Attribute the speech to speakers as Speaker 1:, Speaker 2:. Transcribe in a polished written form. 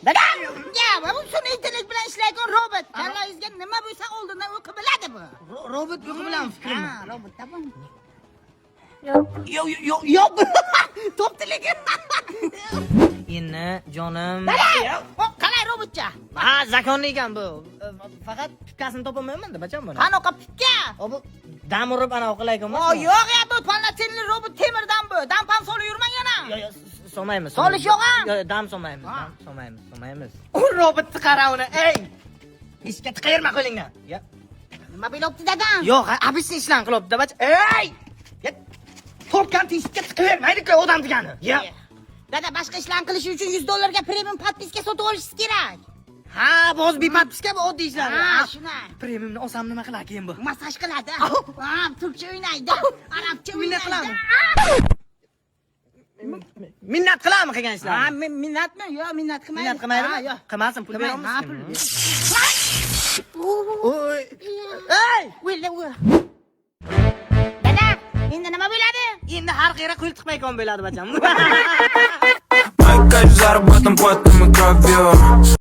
Speaker 1: Dadam! Ya, bu sun'iy intellekt bilan ishlaydigan robot. Kallangizga nima bo'lsa oldindan o'qib biladi bu.
Speaker 2: Robot yo'q bilan fikrim.
Speaker 1: Ha, robotda bu.
Speaker 2: Yo'q.
Speaker 1: Toptiligi.
Speaker 2: Endi jonim.
Speaker 1: Qalay robotcha?
Speaker 2: Ha, zakonli ekan bu. Faqat pipkasini topolmayman-da, bacham buni.
Speaker 1: Qanaqa pipka?
Speaker 2: Bu dam urib ana o'qilaykan emas.
Speaker 1: Yo'q ya, bu polnoценный robot temirdan bu. Dam ham solib yurmang yana.
Speaker 2: Yo'q, solmaymiz.
Speaker 1: Solish yo'q-a?
Speaker 2: Yo'q, dam solmaymiz. U robotni qara uni, ey. Ishga tiqayirma qo'lingdan.
Speaker 1: Nima bo'libdi dadam?
Speaker 2: Yo'q, обычный ishlan qilibdi, bach. Ey! Topgan teshikka tiqavermaydi-ku odam degani.
Speaker 1: Dada, boshqa ishlarni qilish uchun $100 ga premium podpiska sotib olishingiz kerak.
Speaker 2: Ha, bo'z bipatpiska bu oddiy ishlar.
Speaker 1: Ha, shuna.
Speaker 2: Premiumni olsam nima qilar keyin bu?
Speaker 1: Massaj qiladi. Ha, turkcha o'ynaydi. Arabcha
Speaker 2: Minnat
Speaker 1: o'ynaydi.
Speaker 2: Minnat qilarmi qilgan
Speaker 1: Ha,
Speaker 2: ishlarni?
Speaker 1: minnatmi? Yo'q, minnat qilmaydi.
Speaker 2: Minnat qilmaydimi?
Speaker 1: Yo'q.
Speaker 2: Qilmasin, pul
Speaker 1: Ha,
Speaker 2: beramiz.
Speaker 1: pul.
Speaker 2: Oy! Ey!
Speaker 1: Dada, endi nima bo'ladi?
Speaker 2: Endi har qayerga qo'l tiqmaykan bo'ladi bacham.
Speaker 3: Мои кайф заработан потом и кровью.